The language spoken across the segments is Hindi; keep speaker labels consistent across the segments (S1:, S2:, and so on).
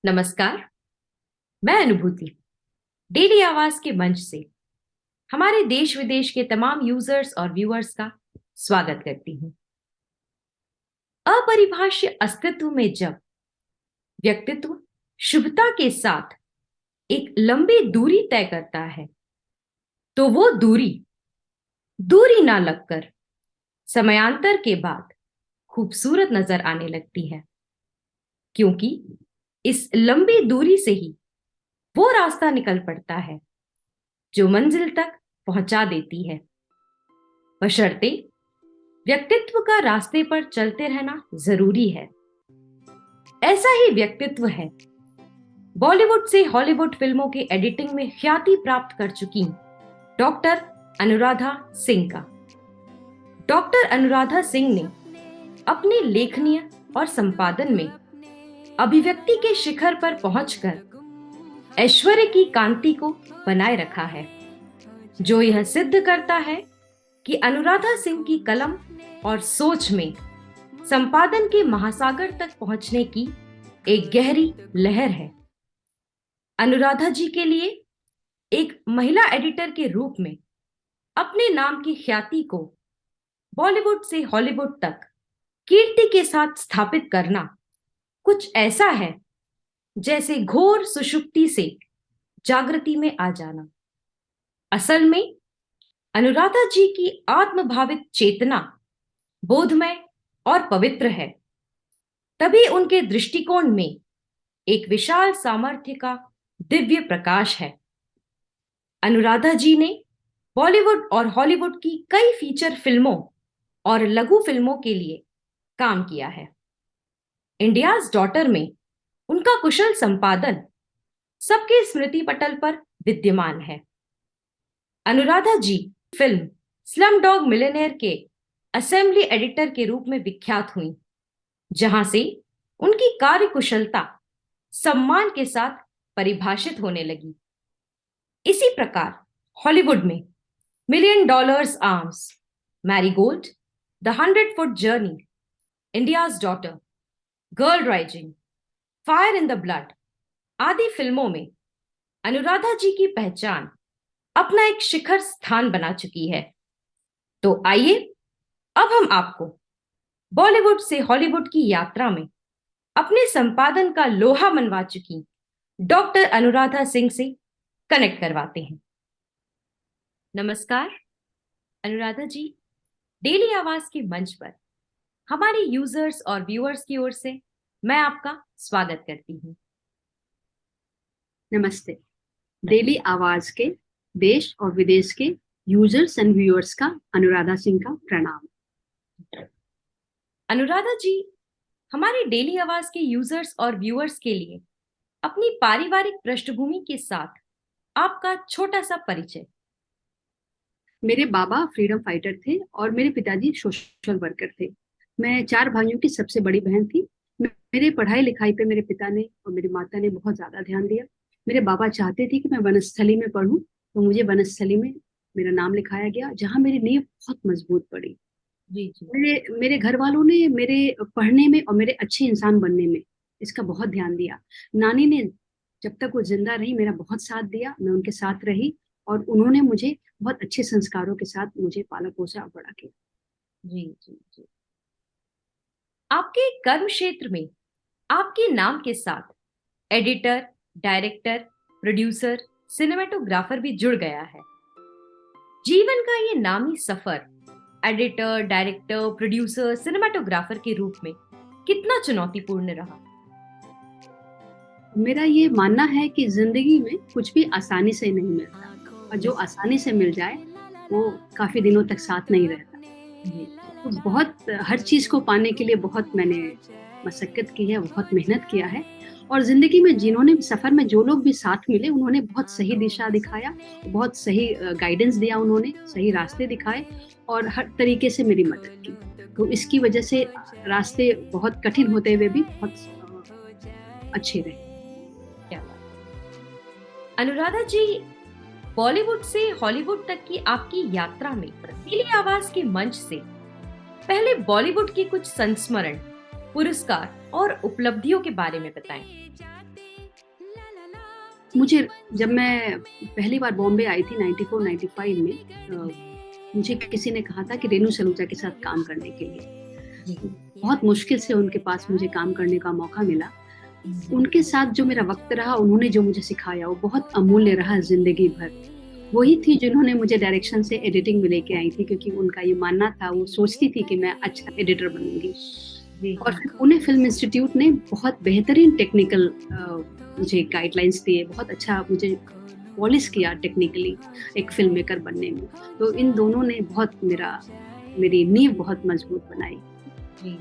S1: नमस्कार। मैं अनुभूति डेली आवाज के मंच से हमारे देश विदेश के तमाम यूजर्स और व्यूअर्स का स्वागत करती हूँ। अपरिभाष्य अस्तित्व में जब व्यक्तित्व शुभता के साथ एक लंबी दूरी तय करता है तो वो दूरी दूरी ना लगकर समयांतर के बाद खूबसूरत नजर आने लगती है, क्योंकि इस लंबी दूरी से ही वो रास्ता निकल पड़ता है जो मंजिल तक पहुंचा देती है, बशर्ते व्यक्तित्व का रास्ते पर चलते रहना जरूरी है। ऐसा ही व्यक्तित्व है बॉलीवुड से हॉलीवुड फिल्मों के एडिटिंग में ख्याति प्राप्त कर चुकी डॉक्टर अनुराधा सिंह का। डॉक्टर अनुराधा सिंह ने अपने लेखनीय और संपादन में अभिव्यक्ति के शिखर पर पहुंचकर ऐश्वर्य की कांति को बनाए रखा है, जो यह सिद्ध करता है कि अनुराधा सिंह की कलम और सोच में संपादन के महासागर तक पहुंचने की एक गहरी लहर है। अनुराधा जी के लिए एक महिला एडिटर के रूप में अपने नाम की ख्याति को बॉलीवुड से हॉलीवुड तक कीर्ति के साथ स्थापित करना कुछ ऐसा है जैसे घोर सुषुप्ति से जागृति में आ जाना। असल में अनुराधा जी की आत्मभावित चेतना बोधमय और पवित्र है, तभी उनके दृष्टिकोण में एक विशाल सामर्थ्य का दिव्य प्रकाश है। अनुराधा जी ने बॉलीवुड और हॉलीवुड की कई फीचर फिल्मों और लघु फिल्मों के लिए काम किया है। इंडियाज डॉटर में उनका कुशल संपादन सबके स्मृति पटल पर विद्यमान है। अनुराधा जी फिल्म स्लम डॉग मिलियनेयर के असेंबली एडिटर के रूप में विख्यात हुई, जहां से उनकी कार्य कुशलता सम्मान के साथ परिभाषित होने लगी। इसी प्रकार हॉलीवुड में million dollars arms, marigold, the 100 foot journey, India's daughter, girl rising, fire in the blood आदि फिल्मों में अनुराधा जी की पहचान अपना एक शिखर स्थान बना चुकी है। तो आइए अब हम आपको बॉलीवुड से हॉलीवुड की यात्रा में अपने संपादन का लोहा मनवा चुकी डॉक्टर अनुराधा सिंह से कनेक्ट करवाते हैं। नमस्कार अनुराधा जी, डेली आवाज के मंच पर हमारे यूजर्स और व्यूअर्स की ओर से मैं आपका स्वागत करती हूँ।
S2: नमस्ते। डेली आवाज के देश और विदेश के यूजर्स एंड व्यूअर्स का अनुराधा सिंह का प्रणाम।
S1: अनुराधा जी, हमारे डेली आवाज के यूजर्स और व्यूअर्स के लिए अपनी पारिवारिक पृष्ठभूमि के साथ आपका छोटा सा परिचय।
S2: मेरे बाबा फ्रीडम फाइटर थे और मेरे पिताजी सोशल वर्कर थे। मैं 4 भाइयों की सबसे बड़ी बहन थी। मेरे पढ़ाई लिखाई पे मेरे पिता ने और मेरी माता ने बहुत ज्यादा ध्यान दिया। मेरे बाबा चाहते थे कि मैं वनस्थली में पढूं, तो मुझे वनस्थली में मेरा नाम लिखाया गया, जहां मेरी नींव बहुत मजबूत पड़ी।
S1: जी जी।
S2: मेरे मेरे घर वालों ने मेरे पढ़ने में और मेरे अच्छे इंसान बनने में इसका बहुत ध्यान दिया। नानी ने जब तक वो जिंदा रही मेरा बहुत साथ दिया, मैं उनके साथ रही और उन्होंने मुझे बहुत अच्छे संस्कारों के साथ मुझे पाला पोसा और बड़ा किया।
S1: जी जी जी। आपके कर्म क्षेत्र में आपके नाम के साथ एडिटर, डायरेक्टर, प्रोड्यूसर, सिनेमेटोग्राफर भी जुड़ गया है। जीवन का ये नामी सफर एडिटर, डायरेक्टर, प्रोड्यूसर, सिनेमेटोग्राफर के रूप में कितना चुनौतीपूर्ण रहा?
S2: मेरा ये मानना है कि जिंदगी में कुछ भी आसानी से नहीं मिलता और जो आसानी से मिल जाए वो काफी दिनों तक साथ नहीं रहता।
S1: जी
S2: तो बहुत हर चीज को पाने के लिए बहुत मैंने मशक्कत की है, बहुत मेहनत किया है। और जिंदगी में जिन्होंने सफर में जो लोग भी साथ मिले उन्होंने बहुत सही दिशा दिखाया, बहुत सही गाइडेंस दिया, उन्होंने सही रास्ते दिखाए और हर तरीके से मेरी मदद की। तो इसकी वजह से रास्ते बहुत कठिन होते हुए भी बहुत अच्छे रहे।
S1: क्या बात। अनुराधा जी, बॉलीवुड से हॉलीवुड तक की आपकी यात्रा में डेली आवाज के मंच से पहले बॉलीवुड के कुछ संस्मरण, पुरस्कार और उपलब्धियों के बारे में बताएं।
S2: मुझे जब मैं पहली बार बॉम्बे आई थी 94 95 में, मुझे किसी ने कहा था कि रेनू सलूजा के साथ काम करने के लिए।
S1: जी।
S2: बहुत मुश्किल से उनके पास मुझे काम करने का मौका मिला।
S1: हम्म।
S2: उनके साथ जो मेरा वक्त रहा, उन्होंने जो मुझे सिखाया वो बहुत अमूल्य रहा जिंदगी भर। वही थी जिन्होंने मुझे डायरेक्शन से एडिटिंग में लेके आई थी, क्योंकि उनका ये मानना था, वो सोचती थी कि मैं अच्छा एडिटर बनूंगी।
S1: जी।
S2: और
S1: जी।
S2: फिर पुणे फिल्म इंस्टीट्यूट ने बहुत बेहतरीन टेक्निकल मुझे गाइडलाइंस दिए, बहुत अच्छा मुझे पॉलिश किया टेक्निकली एक फिल्म मेकर बनने में। तो इन दोनों ने बहुत मेरी नींव बहुत मजबूत बनाई।
S1: जी।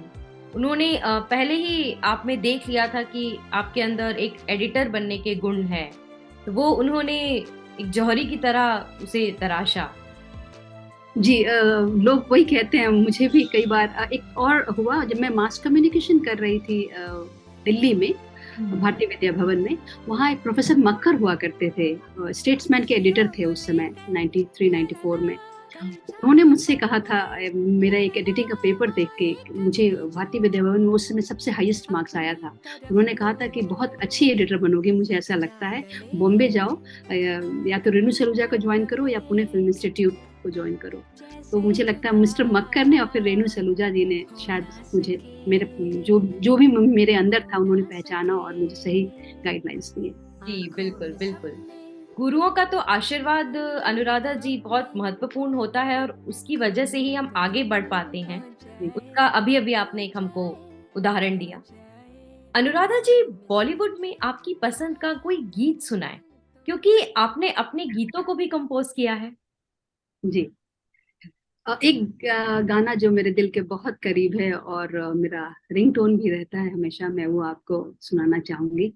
S1: उन्होंने पहले ही आप में देख लिया था कि आपके अंदर एक एडिटर बनने के गुण हैं, तो वो उन्होंने एक जौहरी की तरह उसे तराशा।
S2: जी, लोग वही कहते हैं, मुझे भी कई बार। एक और हुआ जब मैं मास कम्युनिकेशन कर रही थी दिल्ली में,
S1: हम्म।
S2: भारतीय विद्या भवन में। वहाँ एक प्रोफेसर मक्कर हुआ करते थे, स्टेट्समैन के एडिटर थे उस समय 93 94 में। उन्होंने मुझसे कहा था, मेरा एक एडिटिंग का पेपर देख के, मुझे भारतीय विद्या भवन में उस समय सबसे हाईएस्ट मार्क्स आया था। उन्होंने कहा था कि बहुत अच्छी एडिटर बनोगी, मुझे ऐसा लगता है। बॉम्बे जाओ, या तो रेनू सलूजा को ज्वाइन करो या पुणे फिल्म इंस्टीट्यूट को ज्वाइन करो। तो मुझे लगता है मिस्टर मक्कर ने और फिर रेनू सलूजा जी ने शायद मुझे, मेरे जो जो भी मेरे अंदर था, उन्होंने पहचाना और मुझे सही गाइडलाइंस दिए।
S1: जी, बिल्कुल बिल्कुल। गुरुओं का तो आशीर्वाद अनुराधा जी बहुत महत्वपूर्ण होता है, और उसकी वजह से ही हम आगे बढ़ पाते हैं। उसका अभी अभी आपने एक हमको उदाहरण दिया। अनुराधा जी, बॉलीवुड में आपकी पसंद का कोई गीत सुनाए, क्योंकि आपने अपने गीतों को भी कंपोज किया है।
S2: जी, एक गाना जो मेरे दिल के बहुत करीब है और मेरा रिंगटोन भी रहता है हमेशा, मैं वो आपको सुनाना चाहूंगी।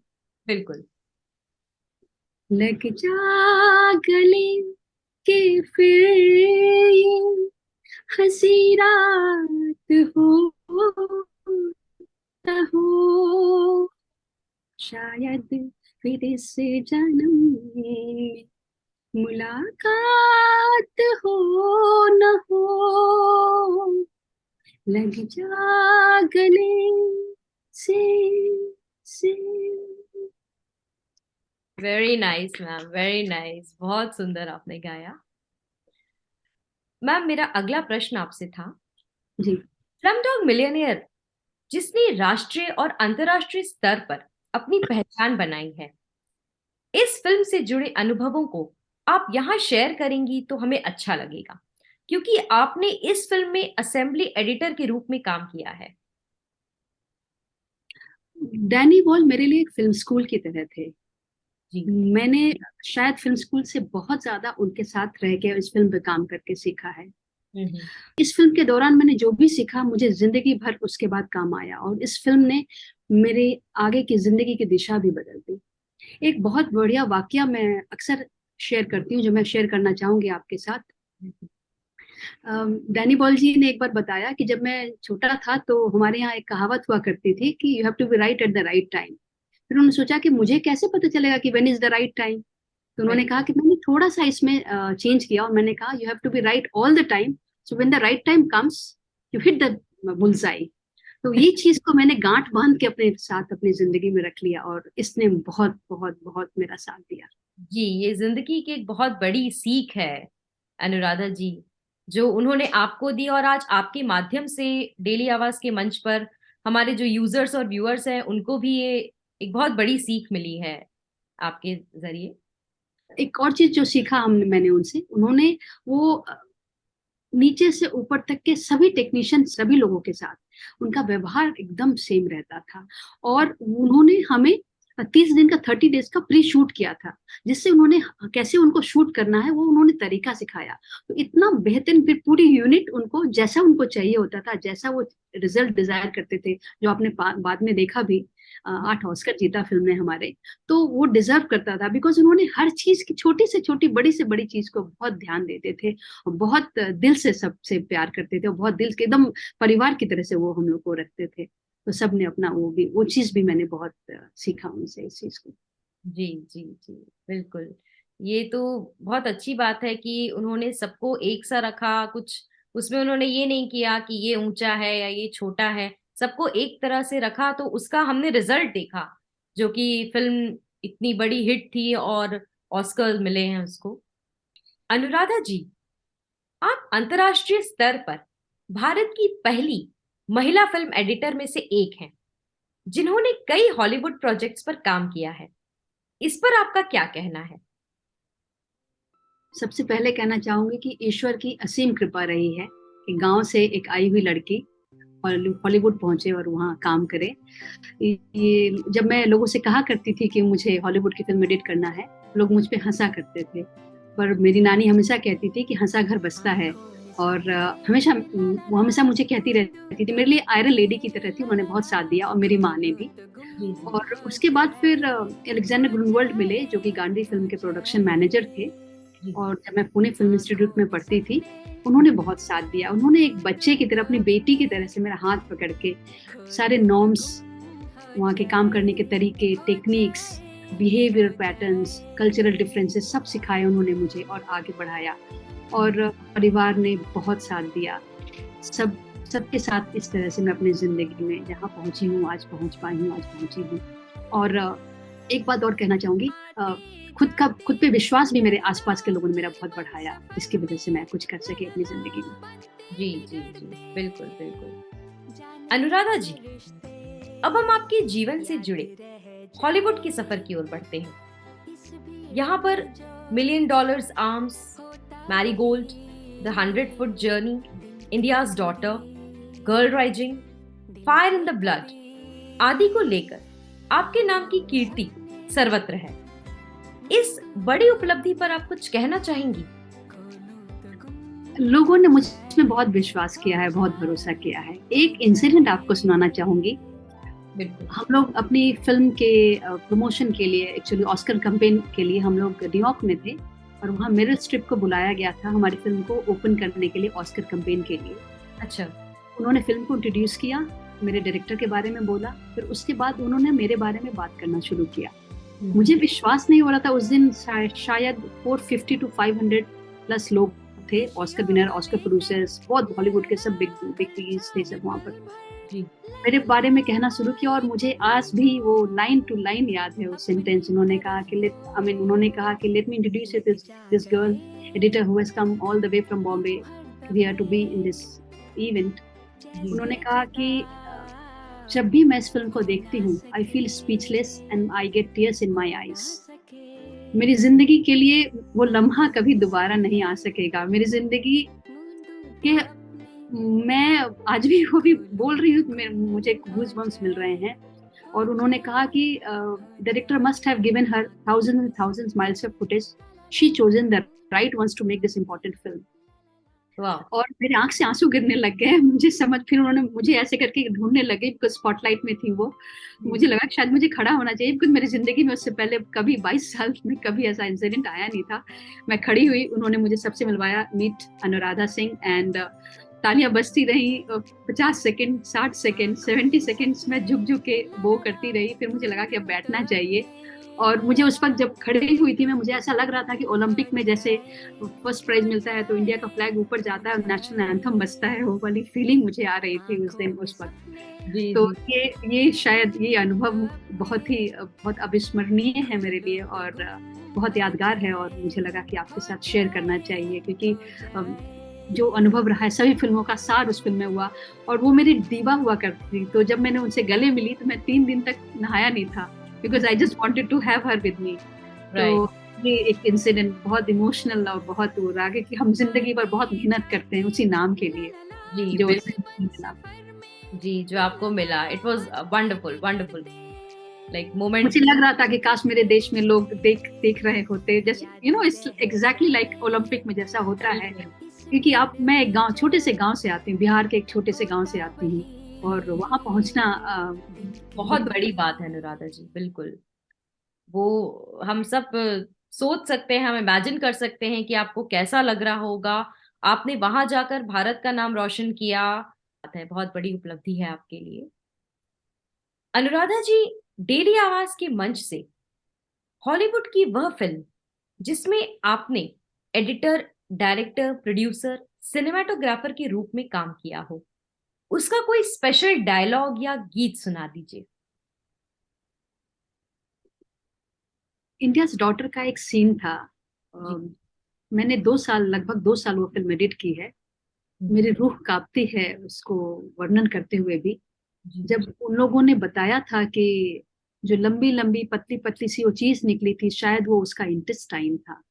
S1: बिल्कुल।
S2: लग जा गले के फिर ये हंसी रात हो ना हो, शायद फिर इस जन्म में मुलाकात हो न हो। लग जा गले से से।
S1: Very nice ma'am, very nice, बहुत सुंदर आपने गाया। मैम, मेरा अगला प्रश्न आपसे था,
S2: जी,
S1: स्लमडॉग मिलियनेयर जिसने राष्ट्रीय और अंतर्राष्ट्रीय स्तर पर अपनी पहचान बनाई है, इस फिल्म से जुड़े अनुभवों को आप यहाँ शेयर करेंगी तो हमें अच्छा लगेगा, क्योंकि आपने इस फिल्म में असेंबली एडिटर के रूप में काम किया है।
S2: डैनी बॉल मेरे लिए एक फिल्म स्कूल की तरह थे।
S1: जी।
S2: मैंने शायद फिल्म स्कूल से बहुत ज्यादा उनके साथ रह के इस फिल्म पे काम करके सीखा है।
S1: हम्म।
S2: इस फिल्म के दौरान मैंने जो भी सीखा, मुझे जिंदगी भर उसके बाद काम आया, और इस फिल्म ने मेरे आगे की जिंदगी की दिशा भी बदल दी। एक बहुत बढ़िया वाकया मैं अक्सर शेयर करती हूँ, जो मैं शेयर करना चाहूंगी आपके साथ। डैनी बॉल जी ने एक बार बताया कि जब मैं छोटा था तो हमारे यहाँ एक कहावत हुआ करती थी कि you have to be right at the right time. फिर उन्होंने सोचा कि मुझे कैसे पता चलेगा कि when is the right time. तो उन्होंने कहा कि मैंने थोड़ा सा इसमें चेंज किया, और मैंने कहा you have to be right all the time, so when the right time comes you hit the bullseye. तो ये चीज को मैंने गांठ बांध के अपने साथ अपनी जिंदगी में रख लिया, और इसने बहुत बहुत बहुत मेरा साथ दिया।
S1: जी, ये जिंदगी की एक बहुत बड़ी सीख है अनुराधा जी, जो उन्होंने आपको दी, और आज आपके माध्यम से डेली आवाज के मंच पर हमारे जो यूजर्स और व्यूअर्स हैं उनको भी ये एक बहुत बड़ी सीख मिली है आपके जरिए।
S2: एक और चीज जो सीखा हमने मैंने उनसे, उन्होंने वो नीचे से ऊपर तक के सभी टेक्नीशियन, सभी लोगों के साथ उनका व्यवहार एकदम सेम रहता था। और उन्होंने हमें 30 दिन का 30 डेज का प्री शूट किया था, जिससे उन्होंने कैसे उनको शूट करना है वो उन्होंने तरीका सिखाया। तो इतना बेहतरीन, फिर पूरी यूनिट उनको जैसा उनको चाहिए होता था, जैसा वो रिजल्ट डिजायर करते थे, जो आपने बाद में देखा भी, 8 ऑस्कर जीता फिल्म ने हमारे। तो वो डिजर्व करता था, बिकॉज उन्होंने हर चीज की, छोटी से छोटी बड़ी से बड़ी चीज को बहुत ध्यान देते थे, और बहुत दिल से सबसे प्यार करते थे, और बहुत दिल के एकदम परिवार की तरह से वो हम लोग को रखते थे। तो सब ने अपना वो चीज भी मैंने बहुत सीखा उनसे, इस चीज को।
S1: जी। जी। जी, बिल्कुल। ये तो बहुत अच्छी बात है कि उन्होंने सबको एक सा रखा, कुछ उसमें उन्होंने ये नहीं किया कि ये ऊंचा है या ये छोटा है, सबको एक तरह से रखा, तो उसका हमने रिजल्ट देखा, जो कि फिल्म इतनी बड़ी हिट थी और ऑस्कर मिले हैं उसको। अनुराधा जी, आप अंतर्राष्ट्रीय स्तर पर भारत की पहली महिला फिल्म एडिटर में से एक हैं, जिन्होंने कई हॉलीवुड प्रोजेक्ट्स पर काम किया है। इस पर आपका क्या कहना है?
S2: सबसे पहले कहना चाहूंगी कि ईश्वर की असीम कृपा रही है कि गांव से एक आई हुई लड़की हॉलीवुड पहुंचे और वहाँ काम करे। जब मैं लोगों से कहा करती थी कि मुझे हॉलीवुड की फिल्म एडिट करना है, लोग मुझ पे हंसा करते थे। पर मेरी नानी हमेशा कहती थी कि हंसा घर बसता है। और हमेशा वो हमेशा मुझे कहती रहती थी, मेरे लिए आयरन लेडी की तरह थी। उन्होंने बहुत साथ दिया और मेरी माँ ने भी।
S1: जी जी।
S2: और उसके बाद फिर अलेक्जेंडर ग्रूनवर्ल्ड मिले, जो कि गांधी फिल्म के प्रोडक्शन मैनेजर थे।
S1: जी
S2: और जब मैं पुणे फिल्म इंस्टीट्यूट में पढ़ती थी, उन्होंने बहुत साथ दिया। उन्होंने एक बच्चे की तरह, अपनी बेटी की तरह से मेरा हाथ पकड़ के सारे नॉर्म्स, वहाँ के काम करने के तरीके, techniques, behaviour patterns, cultural differences सब सिखाए उन्होंने मुझे और आगे बढ़ाया। और परिवार ने बहुत साथ दिया। सब सबके साथ इस तरह से मैं अपनी जिंदगी में जहाँ पहुंची हूँ, आज पहुंच पाई हूँ, आज पहुंची हूँ। और एक बात और कहना चाहूंगी, खुद पे विश्वास भी मेरे आसपास के लोगों ने मेरा बहुत बढ़ाया, इसकी वजह से मैं कुछ कर सके अपनी जिंदगी में।
S1: जी जी जी, बिल्कुल बिल्कुल। अनुराधा जी, अब हम आपके जीवन से जुड़े हॉलीवुड के सफर की ओर बढ़ते हैं। यहाँ पर million dollars arms, marigold, the 100 foot journey, India's daughter, girl rising, fire in the blood आदि को लेकर आपके नाम की कीर्ति सर्वत्र है। इस बड़ी उपलब्धि पर आप कुछ कहना चाहेंगी?
S2: लोगों ने मुझ में बहुत विश्वास किया है, बहुत भरोसा किया है। एक इंसिडेंट आपको सुनाना चाहूंगी।
S1: बिल्कुल।
S2: हम लोग अपनी फिल्म के प्रमोशन के लिए, एक्चुअली ऑस्कर कैंपेन के लिए, हम लोग न्यूयॉर्क में थे। और वहाँ मेरिल स्ट्रिप को बुलाया गया था हमारी फिल्म को ओपन करने के लिए, ऑस्कर कैंपेन के लिए।
S1: अच्छा।
S2: उन्होंने फिल्म को इंट्रोड्यूस किया, मेरे डायरेक्टर के बारे में बोला, फिर उसके बाद उन्होंने मेरे बारे में बात करना शुरू किया। मुझे विश्वास नहीं हो रहा था। उस दिन शायद 450 to 500 प्लस लोग थे, ऑस्कर विनर, ऑस्कर प्रोड्यूसर्स, बहुत बॉलीवुड के सब बिग बिग थे सब वहाँ पर।
S1: जी।
S2: मेरे बारे में कहना शुरू किया और मुझे आज भी वो लाइन टू लाइन याद है, वो सेंटेंस। उन्होंने कहा कि let me introduce you this girl editor who has come all the way from Bombay here to be in this event.
S1: जी।
S2: उन्होंने कहा कि जब भी मैं इस फिल्म को देखती हूँ, I feel speechless and I get tears in my eyes. मेरी जिंदगी के लिए वो लम्हा कभी दोबारा नहीं आ सकेगा। मेरी जिंदगी के, मैं आज भी वो भी बोल रही हूँ, मुझे गूज बम्स मिल रहे हैं। और उन्होंने कहा कि director must have given her thousands and thousands miles of footage, she chosen the right ones to make this important film.
S1: वाह।
S2: और मेरे आंख से आंसू गिरने लग गए। मुझे समझ, फिर उन्होंने मुझे ऐसे करके ढूंढने लगे, बिकॉज स्पॉटलाइट में थी वो। मुझे लगा कि शायद मुझे खड़ा होना चाहिए, बिकॉज मेरी जिंदगी में उससे पहले कभी 22 साल में कभी ऐसा इंसिडेंट आया नहीं था। मैं खड़ी हुई, उन्होंने मुझे सबसे मिलवाया, मीट अनुराधा सिंह। एंड तालियां बजती रही 50 सेकेंड, 60 सेकेंड, 70 सेकेंड्स में झुक झुक के वो करती रही। फिर मुझे लगा कि अब बैठना चाहिए। और मुझे उस वक्त जब खड़ी हुई थी मैं, मुझे ऐसा लग रहा था कि ओलंपिक में जैसे फर्स्ट प्राइज मिलता है तो इंडिया का फ्लैग ऊपर जाता है और नेशनल एंथम बजता है, वो वाली फीलिंग मुझे आ रही थी उस दिन, उस वक्त।
S1: जी
S2: तो
S1: जी।
S2: ये शायद ये अनुभव बहुत अविस्मरणीय है मेरे लिए और बहुत यादगार है। और मुझे लगा कि आपके साथ शेयर करना चाहिए, क्योंकि जो अनुभव रहा है, सभी फिल्मों का सार उस फिल्म में हुआ। और वो मेरी दीवा हुआ करती थी, तो जब मैंने उनसे गले मिली तो मैं 3 दिन तक नहाया नहीं था, because I just wanted to have her with me. तो
S1: राइट।
S2: ये एक इंसिडेंट बहुत इमोशनल और बहुत वो रहा कि हम जिंदगी भर बहुत मेहनत करते हैं उसी नाम के लिए
S1: जी
S2: जो उस
S1: बिल्कुल।
S2: दिन मिला।
S1: जी, जो आपको मिला, it was wonderful wonderful, like
S2: मुझे
S1: मोमेंट।
S2: लग रहा था कि काश मेरे देश में लोग देख देख रहे होते, जैसे इट्स एग्जैक्टली लाइक ओलंपिक में जैसा होता है।
S1: बिल्कुल।
S2: क्योंकि आप मैं एक गांव, छोटे से गांव से आती हूँ, बिहार के एक छोटे से गांव से आती हूँ। और वहां पहुंचना
S1: बहुत
S2: मतलब
S1: बड़ी बात है अनुराधा जी, बिल्कुल। वो हम सब सोच सकते हैं, हम इमेजिन कर सकते हैं कि आपको कैसा लग रहा होगा। आपने वहां जाकर भारत का नाम रोशन किया। बात है, बहुत बड़ी उपलब्धि है आपके लिए। अनुराधा जी, डेली आवाज के मंच से हॉलीवुड की वह फिल्म जिसमें आपने एडिटर, डायरेक्टर, प्रोड्यूसर, सिनेमाटोग्राफर के रूप में काम किया हो, उसका कोई स्पेशल डायलॉग या गीत सुना दीजिए।
S2: इंडियाज डॉटर का एक सीन था।
S1: जी।
S2: मैंने 2 साल, लगभग 2 साल वो फिल्म एडिट की है।
S1: हम्म,
S2: मेरी रूह कांपती है उसको वर्णन करते हुए भी।
S1: जी।
S2: जब उन लोगों ने बताया था कि जो लंबी लंबी पतली पतली सी वो चीज निकली थी, शायद वो उसका इंटेस्टाइन था।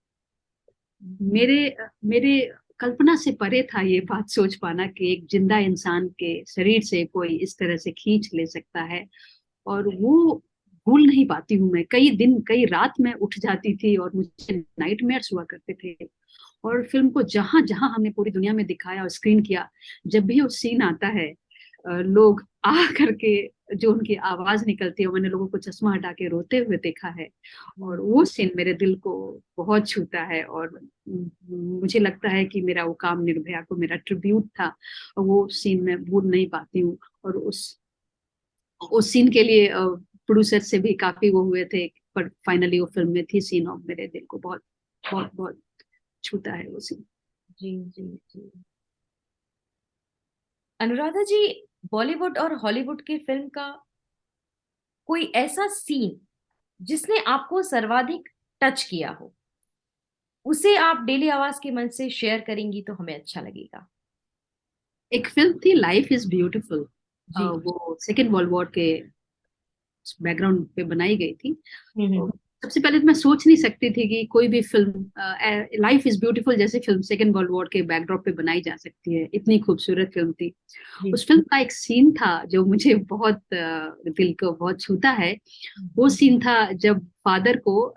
S2: मेरे मेरे कल्पना से परे था ये बात सोच पाना कि एक जिंदा इंसान के शरीर से कोई इस तरह से खींच ले सकता है। और वो भूल नहीं पाती हूँ मैं। कई दिन कई रात में उठ जाती थी और मुझे नाइटमेयर्स हुआ करते थे। और फिल्म को जहां जहां हमने पूरी दुनिया में दिखाया और स्क्रीन किया, जब भी वो सीन आता है, लोग आ करके जो उनकी आवाज निकलती है, मैंने लोगों को चश्मा हटा के रोते हुए देखा है। और वो सीन मेरे दिल को बहुत छूता है। और मुझे लगता है कि मेरा वो काम निर्भया को मेरा ट्रिब्यूट था, और वो सीन मैं भूल नहीं पाती हूँ। और उस सीन के लिए प्रोड्यूसर से भी काफी वो हुए थे, पर फाइनली वो फिल्म में थी सीन, और मेरे दिल को बहुत बहुत बहुत छूता है वो सीन।
S1: जी। जी। जी। अनुराधा जी, बॉलीवुड और हॉलीवुड की फिल्म का कोई ऐसा सीन जिसने आपको सर्वाधिक टच किया हो, उसे आप डेली आवाज के मंच से शेयर करेंगी तो हमें अच्छा लगेगा।
S2: एक फिल्म थी लाइफ इज ब्यूटीफुल।
S1: जी।
S2: वो सेकेंड वर्ल्ड वॉर के बैकग्राउंड पे बनाई गई थी। और
S1: हम्म।
S2: सबसे पहले तो मैं सोच नहीं सकती थी कि कोई भी फिल्म लाइफ इज ब्यूटीफुल जैसी फिल्म सेकेंड वर्ल्ड वॉर के बैकड्रॉप पे बनाई जा सकती है। इतनी खूबसूरत फिल्म थी।
S1: जी।
S2: उस फिल्म का एक सीन था जो मुझे बहुत दिल को बहुत छूता है। वो सीन था जब फादर को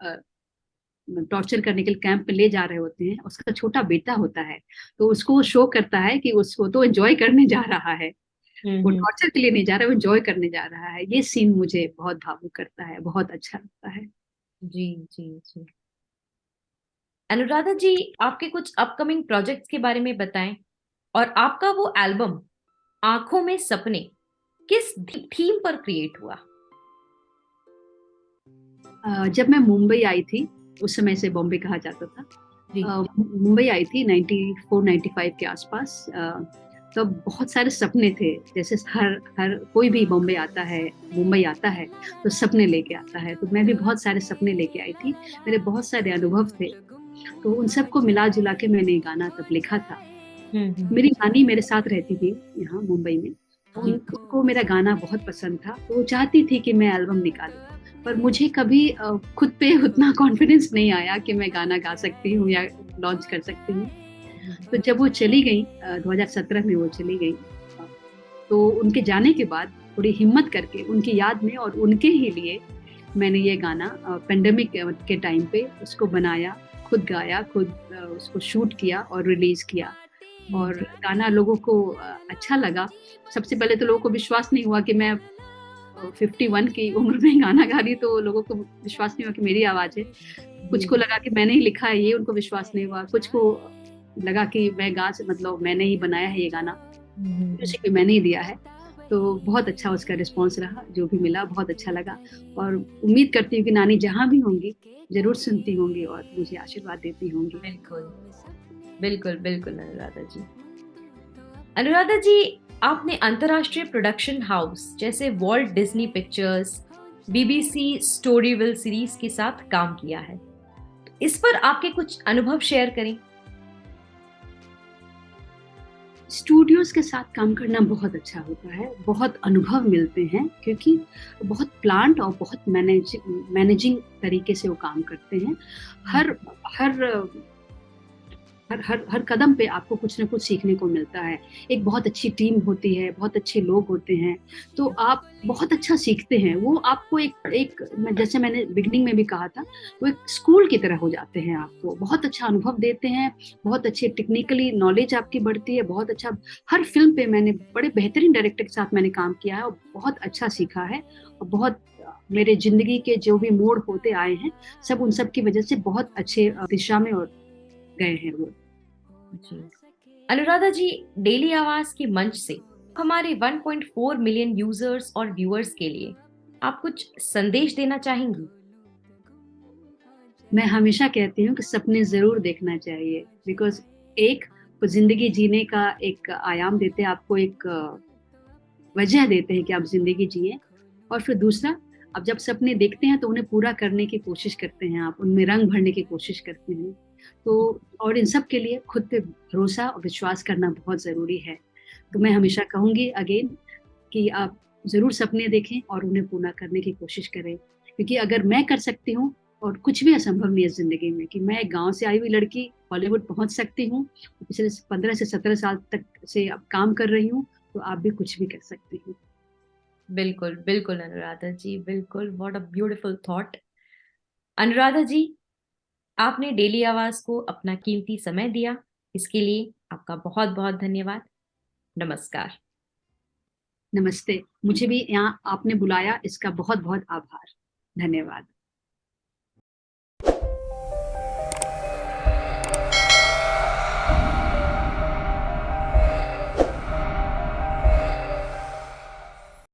S2: टॉर्चर करने के लिए कैंप में ले जा रहे होते हैं, उसका छोटा बेटा होता है। तो उसको वो शो करता है कि उसको तो एंजॉय करने जा रहा है, वो
S1: हम्म।
S2: टॉर्चर के लिए नहीं जा रहा है, वो एंजॉय करने जा रहा है। ये सीन मुझे बहुत भावुक करता है, बहुत अच्छा लगता है।
S1: जी। जी। जी। अनुराधा जी, आपके कुछ अपकमिंग प्रोजेक्ट्स के बारे में बताएं, और आपका वो एल्बम आंखों में सपने किस थीम पर क्रिएट हुआ।
S2: जब मैं मुंबई आई थी, उस समय से बॉम्बे कहा जाता था,
S1: जी।
S2: मुंबई आई थी 94 95 के आसपास। तब बहुत सारे सपने थे। जैसे हर हर कोई भी बॉम्बे आता है, मुंबई आता है, तो सपने लेके आता है। तो मैं भी बहुत सारे सपने लेके आई थी। मेरे बहुत सारे अनुभव थे, तो उन सबको मिला जुला के मैंने ये गाना तब लिखा था। मेरी नानी मेरे साथ रहती थी यहाँ मुंबई में।
S1: जी।
S2: उनको मेरा गाना बहुत पसंद था, तो वो चाहती थी कि मैं एल्बम निकालूं। पर मुझे कभी खुद पे उतना कॉन्फिडेंस नहीं आया कि मैं गाना गा सकती हूँ या लॉन्च कर सकती हूँ। तो जब वो चली गई, 2017 में वो चली गई, तो उनके जाने के बाद थोड़ी हिम्मत करके उनकी याद में और उनके ही लिए मैंने ये गाना पेंडेमिक के टाइम पे उसको बनाया, खुद गाया, खुद उसको शूट किया और रिलीज किया। और गाना लोगों को अच्छा लगा। सबसे पहले तो लोगों को विश्वास नहीं हुआ कि मैं 51 की उम्र में गाना गा रही, तो लोगों को विश्वास नहीं हुआ कि मेरी आवाज है। कुछ
S1: जी।
S2: को लगा कि मैंने ही लिखा है, ये उनको विश्वास नहीं हुआ। कुछ को लगा कि मैं मतलब मैंने ही बनाया है ये गाना, म्यूजिक भी मैंने ही दिया है। तो बहुत अच्छा उसका रिस्पॉन्स रहा, जो भी मिला बहुत अच्छा लगा। और उम्मीद करती हूँ कि नानी जहाँ भी होंगी जरूर सुनती होंगी और मुझे आशीर्वाद देती होंगी।
S1: बिल्कुल, बिल्कुल, बिल्कुल अनुराधा जी। अनुराधा जी, आपने अंतर्राष्ट्रीय प्रोडक्शन हाउस जैसे Walt Disney Pictures, BBC Storyville series के साथ काम किया है। इस पर आपके कुछ अनुभव शेयर करें।
S2: स्टूडियोज के साथ काम करना बहुत अच्छा होता है, बहुत अनुभव मिलते हैं, क्योंकि बहुत प्लांट और बहुत मैनेजिंग तरीके से वो काम करते हैं। हर हर हर हर हर कदम पे आपको कुछ ना कुछ सीखने को मिलता है। एक बहुत अच्छी टीम होती है, बहुत अच्छे लोग होते हैं, तो आप बहुत अच्छा सीखते हैं। वो आपको एक एक जैसे मैंने बिगनिंग में भी कहा था, वो एक स्कूल की तरह हो जाते हैं। आपको बहुत अच्छा अनुभव देते हैं, बहुत अच्छे टेक्निकली नॉलेज आपकी बढ़ती है, बहुत अच्छा। हर फिल्म पे मैंने बड़े बेहतरीन डायरेक्टर के साथ मैंने काम किया है और बहुत अच्छा सीखा है। और बहुत मेरे जिंदगी के जो भी मोड़ होते आए हैं, सब उन सब की वजह से बहुत अच्छे दिशा में और गए हैं वो।
S1: जी। अनुराधा जी, डेली आवाज की मंच से हमारे 1.4 मिलियन यूजर्स और व्यूअर्स के लिए आप कुछ संदेश देना चाहेंगी।
S2: मैं हमेशा कहती हूँ कि सपने जरूर देखना चाहिए, बिकॉज एक वो जिंदगी जीने का एक आयाम देते हैं आपको, एक वजह देते हैं कि आप जिंदगी जिए। और फिर दूसरा, अब जब सपने देखते हैं तो उन्हें पूरा करने की कोशिश करते हैं आप, उनमें रंग भरने की कोशिश करते हैं। तो और इन सब के लिए खुद पे भरोसा और विश्वास करना बहुत ज़रूरी है। तो मैं हमेशा कहूँगी अगेन कि आप ज़रूर सपने देखें और उन्हें पूरा करने की कोशिश करें। क्योंकि अगर मैं कर सकती हूँ और कुछ भी असंभव नहीं है ज़िंदगी में, कि मैं एक गाँव से आई हुई लड़की हॉलीवुड पहुँच सकती हूँ, पिछले 15 से 17 साल तक से अब काम कर रही हूँ, तो आप भी कुछ भी कर सकती हैं।
S1: बिल्कुल बिल्कुल अनुराधा जी, बिल्कुल, what a beautiful thought. Anuradha ji, आपने डेली आवाज को अपना कीमती समय दिया, इसके लिए आपका बहुत बहुत धन्यवाद। नमस्कार।
S2: नमस्ते। मुझे भी यहाँ आपने बुलाया, इसका बहुत-बहुत आभार। धन्यवाद।